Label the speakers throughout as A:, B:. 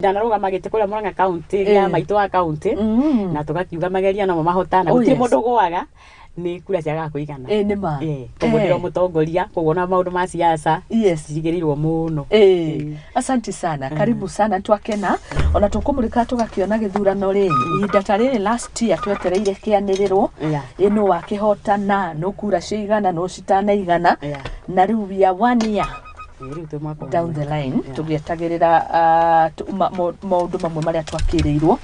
A: ndanaruga magite kuria Murang'a county ya maitu wa county na tugakiuga mageria no mahotana gutire mundu gwaga ni kura ciaga kuigana
B: nima
A: ndiro mutongoria kugona maundu ma siasa cigirirwo muno
B: asante sana karibu sana twakena ona tukumurika tugakiona githurano ri ihinda ta riri last year twetereire kianirirwo ino wakihotana no kura ciigana no citanaigana na riu ya 1 year down the line tugietagirira maundu mamwe maria twakirirwo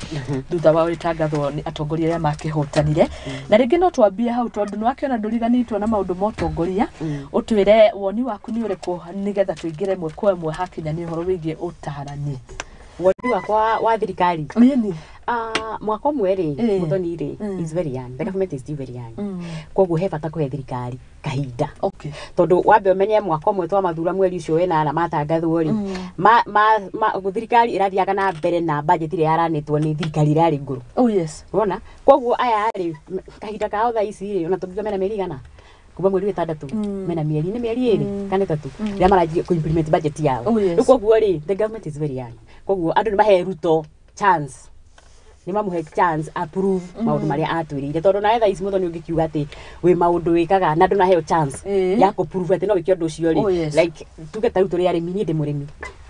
B: thutha wa ritangatho ni atongoria ya makihotanire na ringi no twambie hau tondu nwakiona nduriganitwo na maundu motongoria utwire woni waku ni uriku nigetha tuingire mwe kwa mwe hakinya ni horo wigie utarani
A: woni wakwa wa thirikari
B: nini
A: mwako mweri muthoni ri is very young the government is still very young koguo he bata kuhe thirikari kahinda tondu wambe umenye mwako mwe twa mathura mweri ucio wena na matangathwo ri thirikari irathiaga na mbere na budget iri yaranitwo ni thirikari irari nguru unaona koguo aya ri kahinda kao tha ici ri ona tungiga mena merigana kuba mweri wetandatu mena mieri ni mieri iri kana itatu ria maraji ku implement budget yao koguo ri the government is very young koguo andu ni mahe Ruto chance ni mamuhe chance approve maundu maria atwirire tondu na etha ici muthoni ungikiuga ati we maundu wikaga na ndu na heo chance ya ku prove ati no wiki undu ucio ri like tuge taru turi arimi ni ndi murimi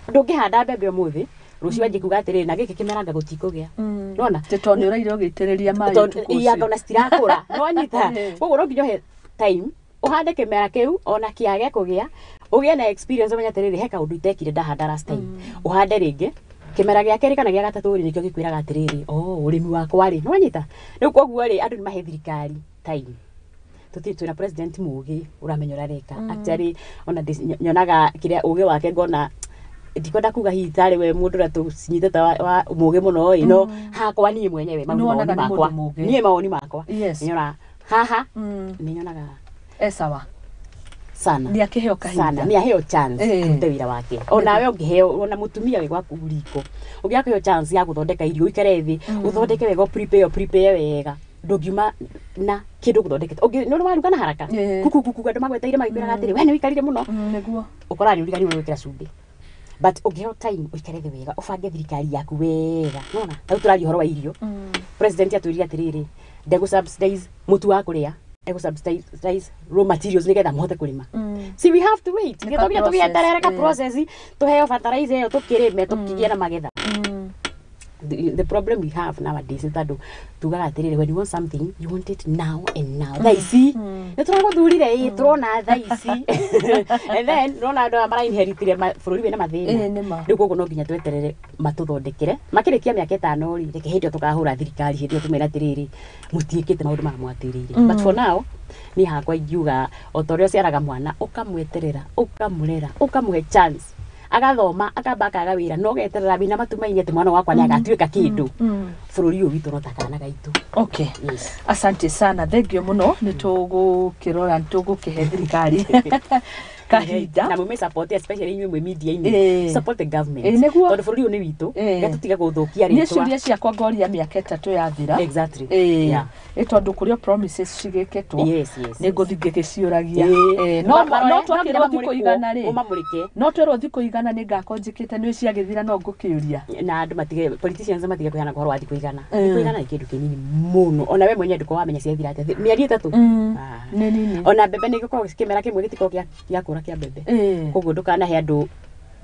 A: ndungihanda mbembe umuthi rucio wanji kuga ati ri na giki kimeranga gutikugia nona
B: titoni uraire ugitiriria mai
A: tuku iya ngona stirakura no nyita koguo no nginyo he time uhande kimera kiu ona kiage kugia ugie na experience umenya ati ri heka undu itekire ndahanda last time uhande ringi kimera gya keri kana gya gatatu ri nikyo gikwiraga atiriri urimi wakwa ri nwanyita riu koguo ri andu ni mahe thirikari time tutitwe na president mugi uramenyora reka actually ona nyonaga kiria uge wake ngona ndikwenda kuga hitari we mundu ra tucinyitete wa mugi muno ino hakwa nie mwenyewe maoni makwa nyora haha ni nyonaga
B: sawa
A: sana
B: ni akiheo kahinda
A: sana ni aheo chance kute wira wake ona we ungiheo ona mutumia we gwaku riko ugiakiheo chance ya guthondeka irio ikare thi uthondeke wega prepare wega ndugiuma na kindu guthondekete ungi no waruga na haraka kuku andu magweteire magikwiraga atiri we ni wikarire muno
B: niguo
A: ukora ni urigani wikira cumbi but ungiheo time uikare thi wega ubange thirikari yaku wega nona au turari horo wa irio president atwirire atiriri ndegu subsidize mutu wa kuria ego subsidize raw materials nigetha muhote kulima see we have to wait ngethogia tugieterereka process tuheo fertilizer yo tukirime tukigia na magetha the problem we have nowadays is that tugaga atiriri when you want something you want it now and now thaisi niturago thurire turona thaisi and then rona ndo mara inheritire bururi wena mathina riu koguo no nginya tweterere matuthondekere makirikia miaka 5 ri reke hindi tukahura thirikari hindi tumera atiriri mutiikite maundu ma mwatirire but for now ni hakwa ingiuga otorio ciaraga mwana ukamweterera ukamurera ukamuhe chance agathoma akambaka agawira no geterera bina matumaini ati mwana wakwa ni agatuika kindu bururi uyu witu no takana gaitu
B: asante sana thengio muno ni tugukirora tugukihe thirikari kahinda
A: na mume support especially inywe media ini support the government tondu bururi uyu ni witu gatutiga guthukia ritwa
B: ni ciuria ciakwa ngoria miaka 3 yathira
A: exactly
B: tondu kurio promises cigiketwo ni nguthinge giciuragia no twakirwo thiko igana ri no twerwo thiko igana ni ngakonjikite ni ciagithira no ngukiuria
A: na andu matige politicians matige kuyana kwa rwa thiko igana kindu kinini muno ona we mwenye ndiko wamenya ciathira ate mieri 3
B: ni nini
A: ona bebe ni giko kimera kimwe gitiko gya kura kia bebe koguo ndukana he andu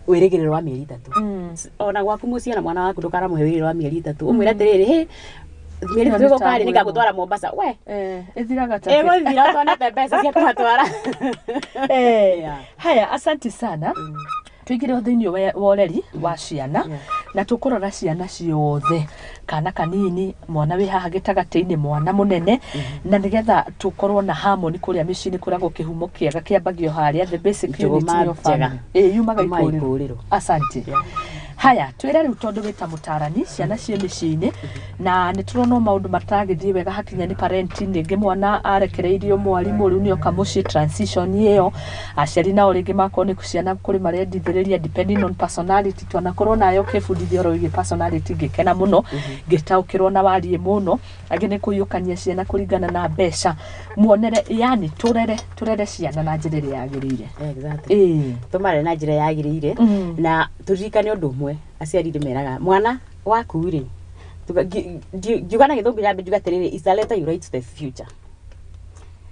A: wirigiriro wa mieri 3 ona gwaku muciana mwana waku ndukana muhe wirigiriro wa mieri 3 umwira atiriri he mieri 3 kari ningagutwara Mombasa we
B: ethiraga ta
A: thira twana pesa cia kumatwara
B: haya asante sana twigire thiini woreri wa ciana na tukurora ciana ciothe kana kanini mwana wi haha gitagati-ini mwana munene na nigetha tukorwo na harmony kuria micini kuragwo kihumo kiega kiambagio haria the basic unity of family yumaga ikuriro asante haya twire riu tondu wita mutarani ciana cie micini na niturona maundu matagithie wega hakinya ni parenti ningi mwana arekereirio mwarimu riu nioka muci transition iyo aciari nao ringi makwo ni ciana kuri marendithiriria depending on personality twana korwo nayo kibundithio ro igi personality ngikena muno ngitaukirwo na warie muno angi ni kuyukania ciana kuringana na mbeca muonere yani turere ciana na njira yagirire
A: exactly tumare na njira yagirire na turirikane undu umwe rĩmwe aciari ndĩmeraga mwana waku rĩ ngiuga na gĩthũngũ nyambe njuga atĩrĩrĩ is a letter you write to the future.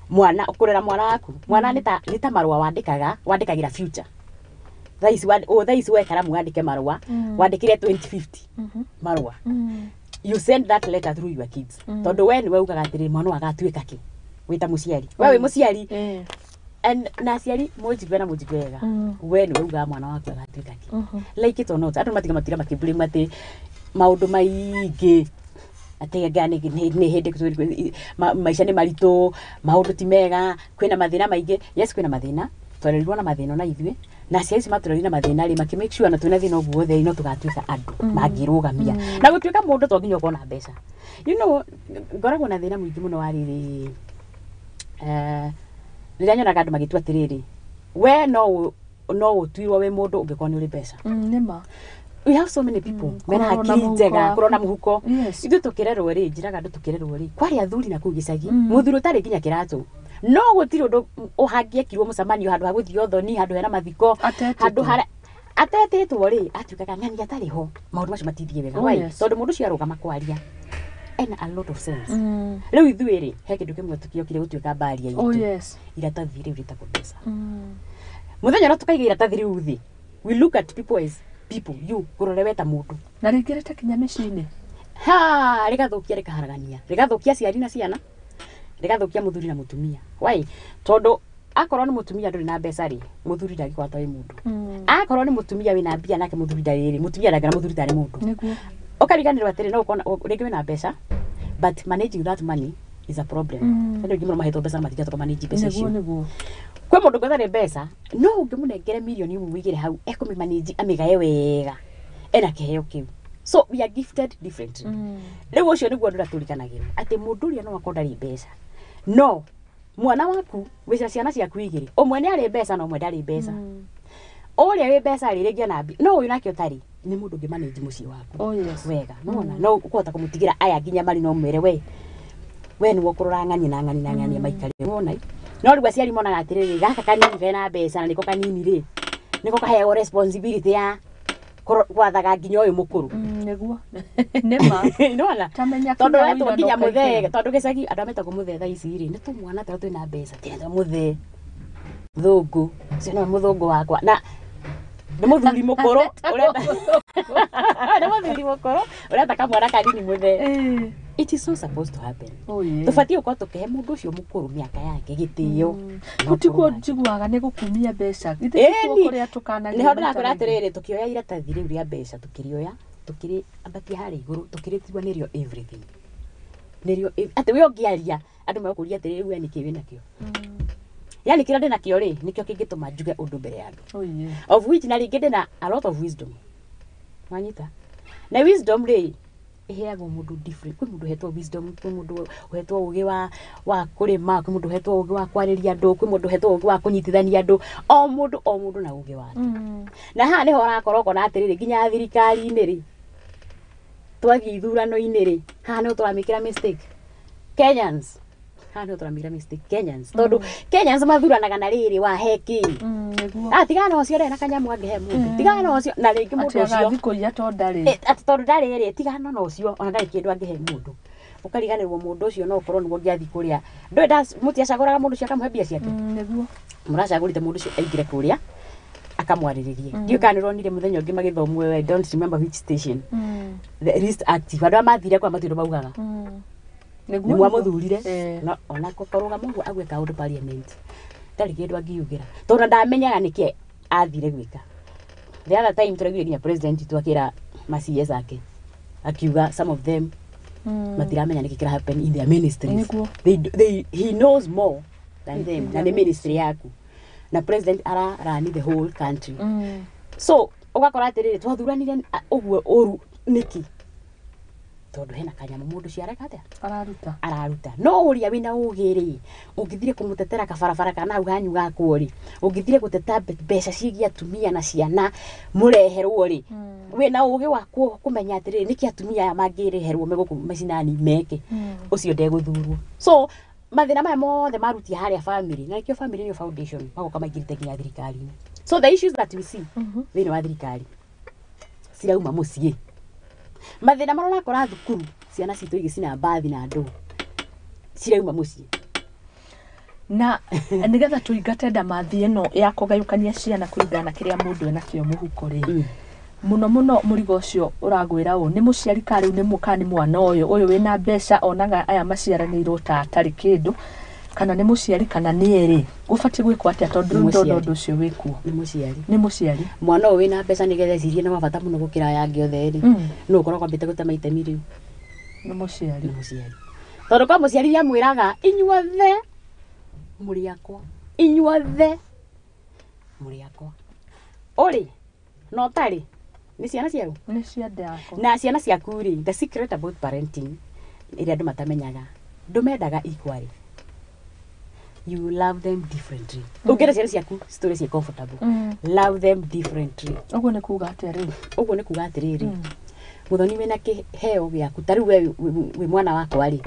A: Mwana ũkũrera mwana waku mwana nĩ ta marũa wandĩkagĩra future. Thaisi we karamu wandĩke marũa wandĩkire 2050 marũa. You send that letter through your kids. Tondũ we nĩwe ugaga atĩrĩrĩ mwana agatuĩka kĩ wĩta mũciari. We wĩ mũciari na aciari mũnjigue na mũnjigue we nĩwe ugaga mwana waku agatuĩka kĩ. Like it or not andũ matiga makĩblame atĩ maũndũ maingĩ atega nĩ hĩndĩ maica nĩ maritũ maũndũ ti mega kwĩna mathĩna maingĩ. Yes kwĩna mathĩna twarĩrwo na mathĩna na ithuĩ na aciari maturĩrwo na mathĩna rĩ makĩ make sure na twĩna thĩna ũguo othe no tũgatuĩka andũ mangĩrũgamia na gũtuĩka mũndũ to nginya ũkorwo na mbeca. You know ngoragwo na thĩna mũingĩ mũno wa rĩrĩ rĩrĩa nyonaga andũ magĩtua atĩrĩrĩ we no ũtuirwo wĩ mũndũ ũngĩkorwo nĩ ũrĩ mbeca.
B: Nĩma
A: we have so many people mena hakiri njega kurona muhuko ithu tukirerwo ri njiraga andu tukirerwo ri kwari athuri na kuu gicagi muthuru tari nginya kiratu no gutiri undu uhangie kirwo mucamanio handu ha guthio thoni handu hena mathiko handu hara atetitwo ri atuikaga ng'ani atari ho maundu macio matithie wega wai tondu mundu cio arugama kwaria ena a lot of sense. Riu ithuĩ ri he kindu kimwe tukiokire gutuika baria itu iratathi riu ritagwo mbeca. Muthenya no tukaiga iratathi riu thi we look at people as people you kurore weta mundu
B: na ringirete kinya micini
A: rigathukia rikaharagania rigathukia ciari na ciana rigathukia muthuri na mutumia. Why? Tondu akorwo ni mutumia nduri na mbeca ri muthuri ndagĩkwata wi mundu akorwo ni mutumia wina mbia nake muthuri ndari mutumia ndagĩra muthuri tari mundu niguo ukariganirwo atĩrĩ no ukona ringi wina mbeca but managing that money is a problem. Ndio ngimura mahetwo mbeca matigatoka manage mbeca icio niguo kwa mundu gwetha mbeca no ungimunengere milioni imwe wigire hau ekumi manage amigaye wega ena kiheo kiu. So we are gifted differently. Riu ucio niguo andu raturikanagirwo ati mundu uria no akorwo ndari mbeca no mwana waku wica ciana ciaku igiri umwe ni ari mbeca na umwe ndari mbeca uria wi mbeca ri ringi na no uyu nake utari ni mundu ungi manage mucii waku wega nona no ukota kumutigira aya nginya mari no mwere we ni wokurura ng'ani na ng'ani maikari wona no riu aciari monaga atiriri gaka kanini kena mbeca na niko kanini ri niko kaheo responsibility ya gwathaga nginya uyu mukuru
B: niguo nima
A: nona tondu wetu nginya muthe tondu gicagi andu ametagwo muthe thaa ici ri ni tu mwana ta twina mbeca tena muthe thungu cio muthungu wakwa na ni muthuri mukuru urenda ni muthuri mukuru urenda kamwana kanini muthe. It is not supposed to happen. Tufati uko tukihe mundu ucio mukuru miaka yake gitio
B: gutiko njiguaga ni gukumia mbeca githiko kuria tukana
A: ni hodra kora atiriri tukioya iratathi riu ria mbeca tukirioya tukiri ambatia hari iguru tukiritigwa nirio everything nirio ati we ongiaria andu makuria atiri we niki we nakio yani kira ndina kio ri nikio kingituma njuge undu mbere ya andu of which na ringi ndina a lot of wisdom wanyita na wisdom ri iheagwo mundu different kwi mundu hetwo wisdom kwi mundu hetwo ugi wa kurima kwi mundu hetwo ugi wa kwariria andu kwi mundu hetwo ugi wa kunyitithania andu o mundu na ugi wake na ha ni ho rakorwo kona atiriri nginya thirikari-ini ri twathie ithurano-ini ri ha ni turamikira mistake Kenyans tondu Kenyans mathuranaga na riri wa heki tigana ucio rena kanyamu angihe mundu tigana ucio na ringi mundu ucio
B: thikuria tondari
A: tondu ndari ri tigana no ucio ona ndari kindu angihe mundu ukariganirwo mundu ucio no ukorwo niguo ngiathi kuria ndwenda mutiacaguraga mundu ucio akamuhe mbia ciake
B: niguo
A: muracagurite mundu ucio aingire kuria akamwariririe ndiukanirwo muthenya ungi magithomwe I don't remember which station the least active andu amathire kwa matindo maugaga niguo mwamuthurire no ona koruga mungu agwe kaundu parliament ndari kindu angiugira tondu ndamenyaga niki athire gwika the other time turaigire nginya president twakira macies ake akiuga some of them matiramenya niki kira happen in their ministries he knows more than them na the ministry yaku na president ara run the whole country so ugakora atiriri twathuranire uguo uru niki tondu hena kanyamu mundu ciareka atia araruta no uria wina ugiri ungithire kumutetera kabarabara kana hau hanyu gakwo ri ungithire guteta mbeca cigia atumia na ciana mureherwo ri wina ugi wakwo kumenya atiriri niki atumia aya mangireherwo meguku macinani meke ucio ndeguthurwo. So mathina maya mothe marutia haria family na ikio family ni foundation magoka maingirite nginya thirikari-ini. So the issues that we see thini wa thirikari cirauma muciĩ mathĩna marĩa ũrakora thukuru ciana citũ igĩcina mbathi na ndũ cirauma muciĩ
B: na nigetha tuingate ndamathi ĩno ya kũgayũkania ciana kũringana na kĩrĩa mũndũ enakĩo mũhuko rĩ muno mũrigo ũcio ũragwĩra ũũ nĩ mũciari ka rĩu nĩ mũkani mwana ũyũ wĩna mbeca onaga aya maciaranĩirwo ta atarĩ kĩndũ kana nĩ mũciari kana nĩ erĩ ũbatiĩ gwĩkwo atĩa tondũ rĩu ndona ũndũ ũcio wĩkuo
A: nĩ mũciari mwana ũyũ wĩna mbeca nĩgetha ecirie na mabata mũno gũkĩra aya angĩ othe rĩ nũ ũkorwo kwambĩte gũtema itemi rĩu
B: nĩ mũciari
A: tondũ kwa mũciari amwĩraga inyuothe mũrĩ akwa ũrĩ no tarĩ nĩ ciana ciaku
B: nĩ ciande yakwa
A: na ciana ciaku rĩ the secret about parenting ĩrĩa andũ matamenyaga ndũmendaga equally you love them differently ũngĩra ciana ciaku story cia comfortable love them differently
B: ũguo nĩ kuuga
A: atĩrĩrĩ mũthoni wĩna kĩheo gĩaku ta rĩu wĩ mwana wakwa rĩ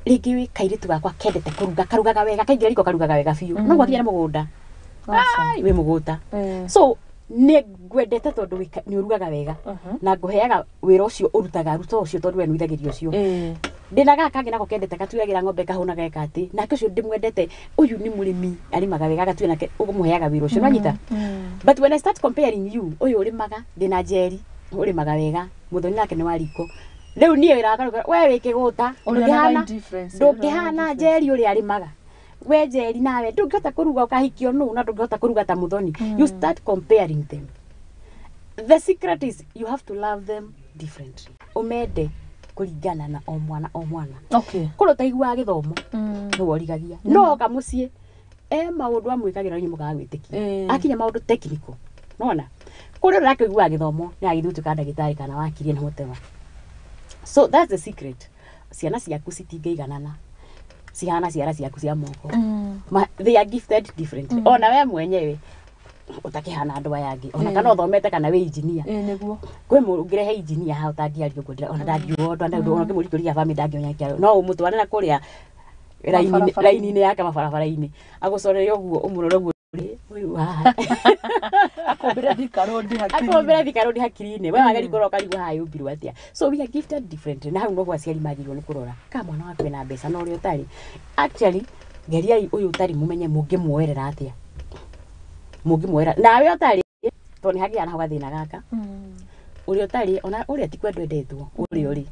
A: rĩngĩ wĩ kairĩtu gakwa kendete karugaga wega kaingĩ riko karugaga wega biũ no gwathiĩ na mũgũnda wĩ mũgũta so nĩ ngwendete tondũ nĩ ũrugaga wega na ngũheaga wĩra ũcio ũrutaga ruta ũcio tondũ we nũithagĩrio ũcio ndĩna gaka kangĩ nako kendete gatuagĩra ng'ombe kahũnaga eka atĩ nake ũcio ndĩmwendete ũyũ nĩ mũrĩmi arĩmaga wega gatue nake ũmũheaga wĩra ũcio nwanyita but when I start comparing you ũyũ ũrĩmaga ndĩna njeri ũrĩmaga wega mũthoni nake nĩ wa riko rĩu niĩ wĩra we wĩ kĩgũta ndũngĩhana njeri ũrĩa arĩmaga we njeri nawe ndũngĩhota kũruga ũkahikio nũ na ndũngĩhota kũruga ta mũthoni you start comparing them the secret is you have to love them differently ũmende kũringana na o mwana kũrũ taiguaga gĩthomo nĩwe ũrigagia no oka mũciĩ maũndũ amwĩkagĩra nyĩ mũkaga gwĩtĩkia akinya maũndũ technical nona kũrĩ ũrakĩiguaga gĩthomo nĩ agĩthiĩ ũtuĩka ndagĩtarĩ kana wakirie na mũtema so that's the secret ciana ciaku citingĩiganana cihana ciara ciaku cia moko they are gifted differently ona we mwenyewe utakihana andũ aya angĩ ona kana ũthomete kana wĩ engineer
B: nĩguo
A: kwĩ mũngĩrehe engineer ha ũtangiario ngũndĩra ona ndangiuo ndandũ ona kĩmũrikũria family ndangĩonya kĩaro no ũmũtware na kũrĩa raini-inĩ yake mabarabara-inĩ agũcoreria ũguo ũmũrore ũguo ũyũ haha
B: akũmbĩre
A: thikarũndi hakiri-inĩ we wageri kũrora ũkarigwo haha yũmbirwo atĩa so we are gifted differently na hau noguo aciari magĩrĩirwo nĩ kũrora ka mwana waku ena mbeca na ũrĩa ũtarĩ actually geriai ũyũ ũtarĩ mũmenye mũngĩmuoerera atĩa nawe ũtarĩ tondũ nĩ hagĩana hau gathĩna gaka ũrĩa ũtarĩ ona ũrĩa ti kwendwo endetwo ũrĩa ũrĩ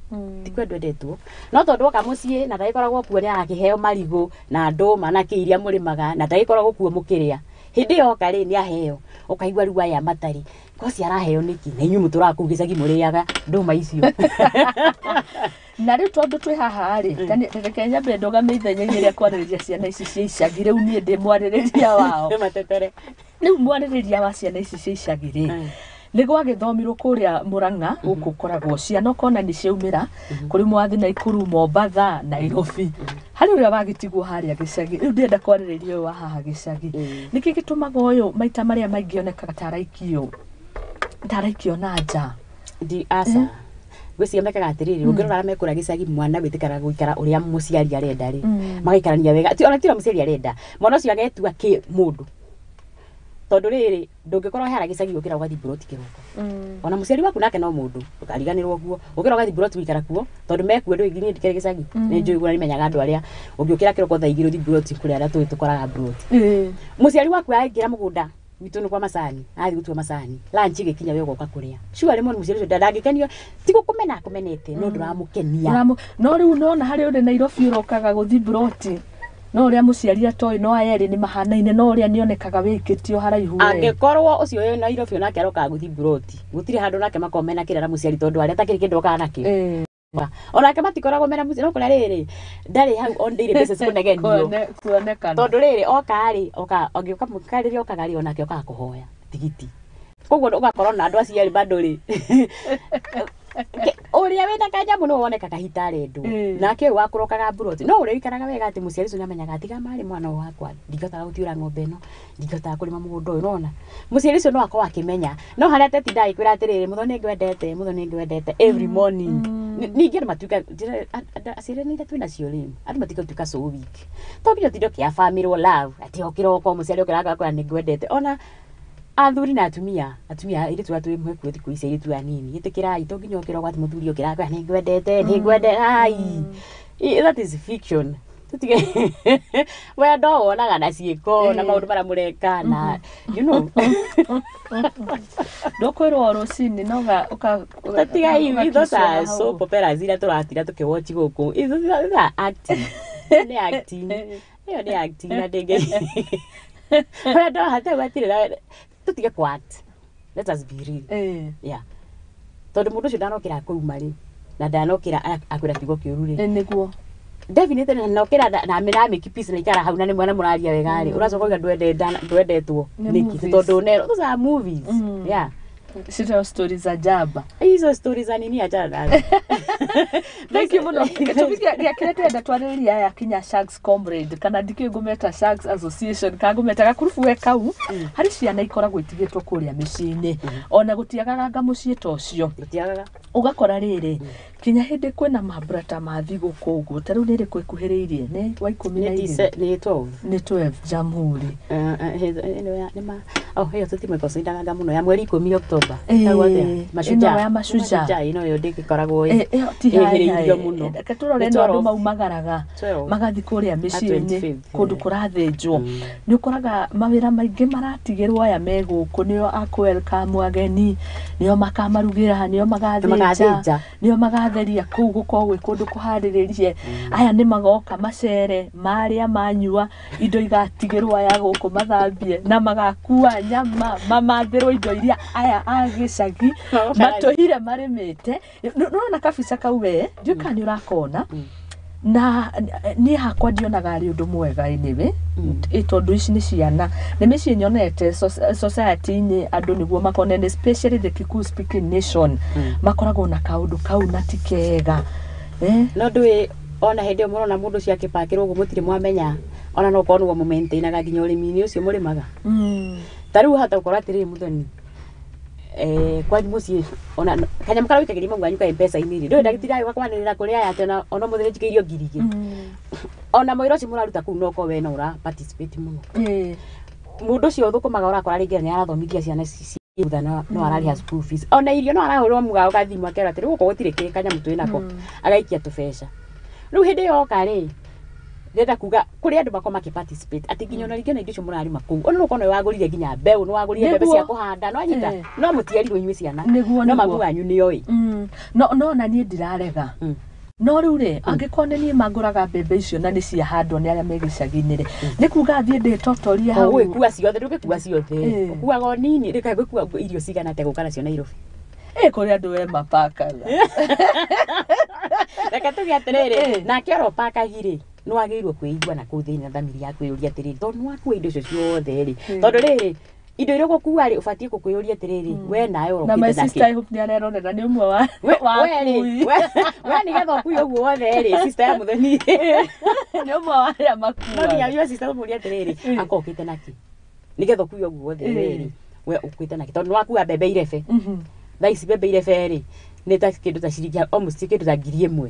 A: ti kwendwo endetwo no tondũ oka mũciĩ na ndagĩkoragwo kuo nĩ arakĩheo marigũ na ndũma na kĩ iria mũrĩmaga na ndagĩkoragwo kuo mũkĩrĩa hĩndĩ ĩyo oka rĩ nĩ aheo ũkaigua rĩu aya matarĩ koci araheo nĩkĩ na inyuĩ mũtũraga kũu gĩcagi mũrĩaga ndũma icio
B: na rĩu tondũ twĩ haha rĩ reke nyambe ndũgame ithenya-inĩ rĩa kwarĩrĩria ciana ici cia icagi rĩu niĩ ndĩ mwarĩrĩria wao rĩu mwarĩrĩria wa ciana ici cia icagi rĩ nĩ gwagĩthomirwo kũrĩa Mũrang'a gũkũ koragwo ciana ũkona nĩ ciaumĩra kũrĩ mwathi Naikuru Mombatha Nairobi harĩ ũrĩa wagĩtigwo harĩa gĩcagi rĩu ndĩrenda kwarĩrĩria ũyũ wa haha gĩcagi nĩkĩ gĩtũmaga ũyũ maita marĩa maingĩ onekaga taraikio na nja
A: aca gwĩciria mekaga atĩrĩrĩ ũngĩrora arĩa mekũrĩa gĩcagi mwana wĩtĩkaraga gũikara ũrĩa mũciari arenda rĩ magaikarania wega ona tira mũciari arenda mwana ũcio agetua kĩ mũndũ tondũ rĩrĩ ndũngĩkorwo hara gĩcagi gũkĩra ũgathi buroti kĩroko ona mũciari waku nake no mũndũ ũkariganĩrwo guo ũkĩra ũgathi buroti gũikara kuo tondũ mekuo ndũ ingĩ ndikere gĩcagi nĩ njũĩ guo nĩmenyaga andũ arĩa ũngĩũkĩra kĩroko thaa igĩrĩ ũthi buroti kũrĩa arĩa tũĩ tũkoraga buroti mũciari waku aingĩra mũgũnda witũ nĩ kwa macani athi gũtua macani lunch gĩkinya we ũgoka kũrĩa sure rĩmwe mũciari ũcio ndangĩkenio ti gũkũmena akũmenete no ndũramũkenia
B: no rĩu nona harĩ ũrĩ Nairobi ũrokaga gũthi buroti no ũrĩa mũciari atoĩ no aya erĩ nĩ mahanaine no ũrĩa nĩonekaga wĩkĩtio haraihu
A: angĩkorwo ũcio wĩ Nairobi onake arokaga gũthi buroti gũtirĩ handũ nake makomena kĩrĩa mũciari tondũ arĩa takĩrĩ kĩndũ okaga nakĩo onake matikoragwo mena mũciari no kũrĩa rĩrĩ ndarĩ hau on daily basis kũnegenio tondũ rĩrĩ oka angĩũka mũkarĩria okaga rĩ onake okaga kũhoya tigiti koguo ũgakorwo na andũ aciarĩ bado rĩ ũrĩa wĩna kanyamu no woneka kahita arendwo nake ũyũ wakũrokaga buroti no ũrĩa wĩikaraga wega atĩ mũciari ũcio nĩamenyaga tiga marĩ mwana wakwa ndingĩhotaga gũtuĩra ng'ombe ĩno ndingĩhotaga kũrĩma mũgũnda ũyũ nona mũciari ũcio no akorwo akĩmenya no harĩa teti ndagĩkwĩra atĩrĩrĩ mũthoni nĩngwendete every morning ningĩ andũ matuĩka aciari nĩ twĩna cio rĩ andũ matigatuĩka so weak to nginya ũtinde ũkĩabamĩrwo love atĩ okĩroko mũciari okĩraga kwĩra nĩngwendete ona athuri na atumia iri tu atu mwe thiku ici iri tu anini itikirai to nginya ukira gwati muthuri ukira kwa ni ngwendete ai that is fiction tutige we ndo wonaga na ciiko na maundu mara mureka na you know
B: ndokwirwo rucini noga
A: tatiga hivi those soap opera zira turatira tukiwatch guku izo acting ni acting ni acting na ndege we ndo hata watira tutige kwat let us be real yeah tondu mundu ucio ndanokira kuuma ri na ndanokira akwira kiugo kiuru ri
B: niguo
A: definitely nokira na mena make peace na ikara hau na ni mwana muraria wega ri uracoka ndwendetwo niki tondu nero those are movies yeah
B: sita stories za jaba
A: hizo stories za nini acha nazo
B: thank you muno tupigia kile twenda twariria ya Kenya Sharks Comrade kana ndike ngumeta Sharks Association ka ngumeta gakurufu wekau hari ciana ikoragwo itigitwo kuria micini ona gutiagaga mucii tocio
A: gutiagaga
B: ugakora riri Kenya hindi kwena mabrata mathi guku uguo taru niri kwikuhiriirie ni wa 12
A: ni 12
B: Jamhuri
A: nima hiyo tutimwe kosindaga muno ya mweri 10 Oktoba
B: mashujaa
A: ino yo ndigikoragwo
B: ihiriirio muno katurore no andu maumagaraga magathi kuria micii kundu kurathinjwo ni ukoraga mawira maingi maratigirwo aya meguku nio aku welcome ageni nio makamarugira nio magathinja nio magatheria kuu gukogwe kundu kuhariririe aya ni magoka macere maria manyua indo igatigirwo aya guku mathambie na magakua nyama mamathirwo indo iria aya agicagi matohire marimite nona kabisa kauwe ndikani urakona na ni hakwa ndionaga ari undu mwega iniwe itondu ici ni ciana ni micii nyonete society ni andu niguo makone especially the Kikuyu speaking nation makoragwo na kaundu kau na tikega
A: no ndui ona hindi murona mundu cia kipakirwo uguo mutire mwamenya ona no kono wo maintainaga nginya urimi-ini ucio murimaga tariu hata ukora atiri muthoni kwa mucii ona kanya mukara wikagiria mungu anyuka M-Pesa-ini ri ndio ndagitira gwakwanirira kuria ya tena ona muthire njikeirio ngirigi ona moiro ci muraruta ku no ko we no ura participate muno mundu cio thukumaga urakora ringi ni arathomithia ciana ciana no arariha school fees ona irio no arahurwo muga ukathimwa kera atiri guko gutire kanya mutu inako agaikia tubeca riu hindi yoka ri ndenda kuga kuri andu makoma participate ati nginya ona ringi na indo cio murarima ku ona no kono wagurire nginya mbeu no wagurire mbebe cia kuhanda no anyita no mutierirwo inyui ciana no magu anyu ni oi
B: no na ni ndirarega no riu ri angikone ni maguraga mbebe icio na ni cia handwo ni aria megicagi-ini ri ni kuga thie ndi totoria hau
A: wikua ciothe ndukikua ciothe kuaga nini rika gwikua irio cigana te gukana cio Nairobi
B: kuri andu we mapakaga
A: reka tuge atiriri nake oropaka giri no agirwo kwigua na kuthina thamiri yaku yuria atiriri tondu wakua indo cio ciothe ri tondu riri indo iria gukua ri ubatie kukwiyuria atiriri we nae urokite
B: na my sister I hope ni arerona ni umwe wa
A: we ni getho kuyo guo wothe ri sister ya muthoni
B: ni umwe wa aria makua
A: no ni ya sister muria atiriri akokite naki ni getho kuyo guo wothe ri we ukwite naki tondu wakua mbembe irebe thaici mbembe irebe ri ni ta kindu ta ciringi almost kindu ta 1,000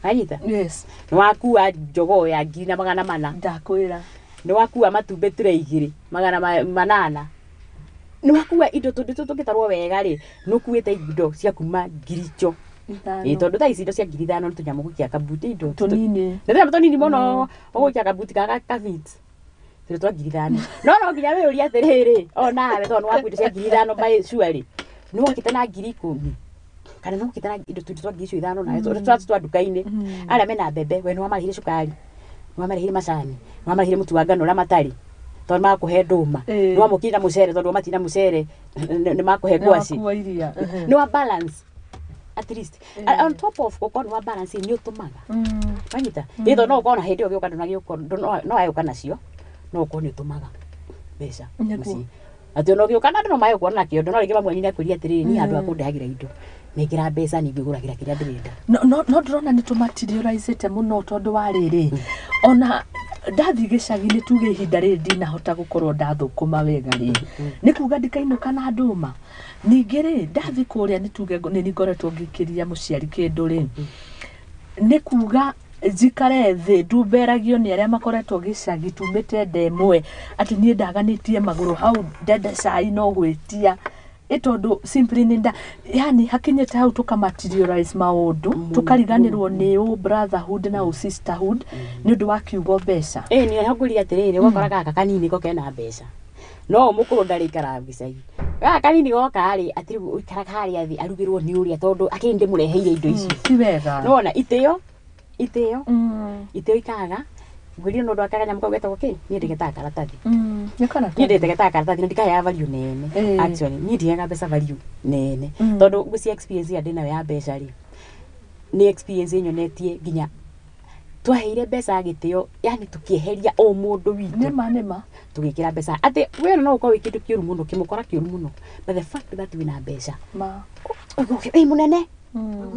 A: anyita
B: yes
A: ni wakua njogoo ya 2,400
B: ndakwira
A: ni wakua matumbe ture 2,800 ni wakua indo tungitarwo wega ri nukuite indo cia kuma 1,000 tondu thaici indo cia 5,000 tunyamu gukia kabuti indo
B: tunini
A: ndio tunini muno ugukia kabuti kaka kavit tire twa 5,000 no nginya we uri atiriri ona we tondu wakua indo cia 5,000 by surely ni wakite na 10,000 kana no kitana indo twa 5,000 na twa duka-ini aria mena mbembe we no marihire cukari no marihire macani no marihire mutu wa ngano na matari tondu makuhe nduma no mukira mucere tondu matina mucere ni makuhe ngwaci no balance at least on top of gukona wa balance ni utumaga banyita itho no ukona hindi yo gioka no ayo kana cio no ukona utumaga mbeca muci ati no gioka no mayo kuona kiondo no ringi mwanyine akuria atiriri ni andu akundehagira indo negira mbeca ningi guragira kiria ndirenda
B: no ndrona ni tumaterializete muno tondu wa riri ona ndathi gicagi-ini tuge ihinda riri ndinahota gukorwo ndathukuma wega ri ni kuga ndikainuka na nduma ningi ri ndathi kuria ni tuge ni ngoretwo ngikiria muciari kindu ri ni kuga njikare thĩ ndumberagio nĩ arĩa makoretwo gĩcagi tumĩte ndemwe atĩ niĩ ndaganĩtie magũrũ hau ndende cai no gwĩtia ĩtondũ simply nĩ yani hakinyĩte hau tũkamaterialize maũndũ tũkariganĩrwo nĩ brotherhood na sisterhood nĩ ũndũ wa kiugo mbeca
A: nĩ hakũria atĩrĩrĩ gũkora gaka kanini ko kena mbeca no mũkũrũ ndarĩ ikara gĩcagi gaka kanini goka rĩ atĩ ũikaraga harĩa thĩ arugĩrwo nĩ ũrĩa tondũ akĩndĩ mũreheire indo icio
B: ti wega
A: nona itĩo ikaga ngwĩrio no ndwakaga nyamũ kau getagwo kĩ niĩ ndĩgetaga karatathi niĩ ndĩgetaga karatathi na ndikaheaga value nene actually niĩ ndiheaga mbeca value nene tondũ gwĩcia experience ya ndĩnayo ya mbeca rĩ nĩ experience nyonetie nginya twaheire mbeca gĩtĩo yani tũkĩeheria o mũndũ witũ
B: nĩma
A: tũgĩkĩra mbeca atĩ we no ũkorwo wĩ kĩndũ kĩũru mũno kĩmũkora kĩũru mũno but the fact that wĩna mbeca mũnene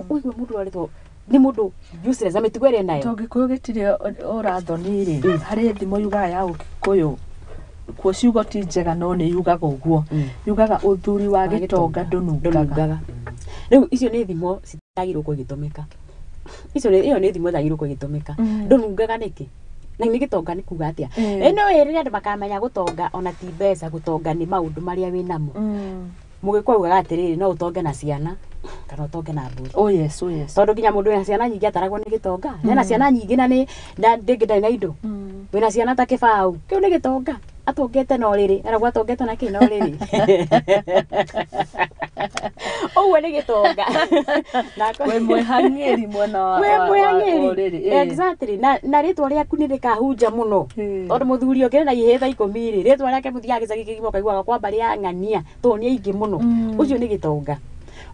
A: ũigua mũndũ arĩtwo nĩ mũndũ useless amĩtugo ĩrĩa nayo
B: to gĩkũyũ gĩtirĩ ũrathoni rĩ harĩ thimo yugaga ya ũgĩkũyũ kuo ciugo ti njega no nĩ yugaga ũguo yugaga ũthuri wa gĩtonga ndũnungaga
A: rĩu icio nĩ thimo citagĩrĩirwo kũgĩtũmĩka iyo nĩ thimo yagĩrĩirwo kũgĩtũmĩka ndũnungaga nĩkĩ na nĩ gĩtonga nĩ kuga atĩa ĩno ĩrĩa andũ makamenya gũtonga ona ti mbeca gũtonga nĩ maũndũ marĩa wĩ namo mũgĩkũyũ ugaga atĩrĩrĩ no ũtonge na ciana kana ũtonge na mbũri
B: yes
A: tondũ nginya mũndũ wĩna ciana nyingĩ ataragwo nĩ gĩtonga na ciana nyingĩ na ndĩngĩ ndarĩ na indo wĩna ciana ta kĩbaũ kĩu nĩ gĩtonga atongete no rĩrĩ aragwo atongete na kĩ no rĩrĩ ũguo nĩ gĩtonga
B: we mwĩhang'ĩri mwena wa rĩrĩ
A: exactly na rĩtwa rĩaku nĩ rĩkahunja mũno tondũ mũthuri ũkĩrĩ na ihĩĩ thaa 10 rĩ rĩtwa rĩake mũthiaga gĩcagi kĩgima ũkaiguaga kwamba rĩa ng'ania tondũ nĩ aingĩ mũno ũcio nĩ gĩtonga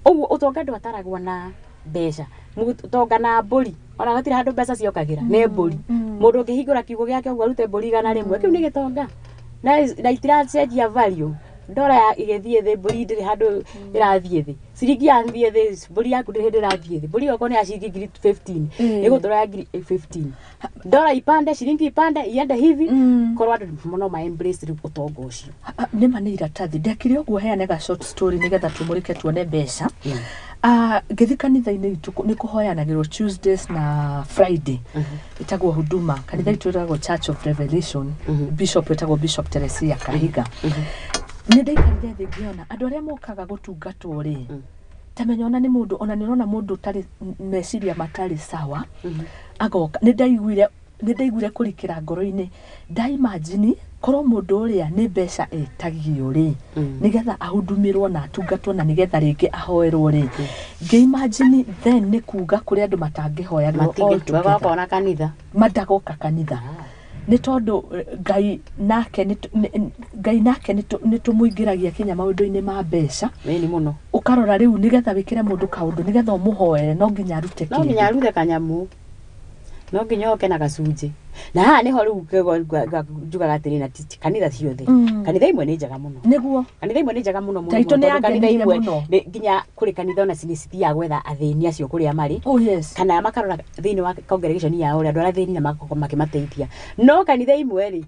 A: ũguo ũtonga ndwataragwo na mbeca ũtonga na mbũri ona gũtirĩ handũ mbeca ciokagĩra nĩ mbũri mũndũ ũngĩhingũra kiugo gĩake ũguo arute mbũri 100 kĩu nĩ gĩtonga na itiracenjia value ndora igĩthiĩ thĩ mbũri ndĩrĩ handũ ĩrathiĩ thĩ ciringi yathiĩ thĩ mbũri yaku ndĩrĩ hĩndĩ ĩrathiĩ thĩ mbũri yoko nĩ ya ciringi ngiri 15 ĩgũtũra ya ngiri 15 ndora ipande ciringi ipande iende hivi korwo andũ mũno ma embrace rĩu ũtonga ũcio
B: nĩma nĩ iratathi ndekire ũguo heane ga short story nĩgetha tũmũrĩke tuone mbeca ngĩthi kanitha-inĩ itũ nĩ kũhoyanagĩrwo Tuesdays na Friday ĩtagwo huduma kanitha itũ ĩtagwo Church of Revelation bishop ĩtagwo Bishop Teresia Kahiga nĩ ndaikarire thĩ ngĩona andũ arĩa mokaga gũtungatwo rĩ tamenya ona nĩ mũndũ ona nĩrona mũndũ ũtarĩ meciria matarĩ sawa agoka nĩ ndaiguire kũrikĩra ngoro-inĩ ndaimagine korwo mũndũ ũrĩa nĩ mbeca etagio rĩ nĩgetha ahundumirwo na atungatwo na nĩgetha rĩngĩ ahoerwo rĩ ngĩimagine then nĩ kuga kũrĩ andũ matangĩhoyagwo
A: na kanitha
B: madagoka kanitha nĩ tondũ Ngai nake nĩ tũmũingĩragia kinya maũndũ-inĩ ma mbeca
A: nĩ mũno
B: ũkarora rĩu nĩgetha wĩkĩre mũndũ kaũndũ nĩgetha ũmũhoere no nginya arute
A: kĩndũ no nginya arute kanyamũ no nginya oke na gacunjĩ na haha nĩho rĩu njugaga atĩrĩ na kanitha ciothe kanitha imwe nĩ njega mũno
B: nĩguo
A: kanitha imwe nĩ njega mũno
B: taitũ nĩ
A: kanitha imwe nginya kũrĩ kanitha ona cithiaga gwetha athĩni acio kũrĩa marĩ kana makarora thĩinĩ wa congregation yao andũ arĩa athĩni na makĩmateithia no kanitha imwe rĩ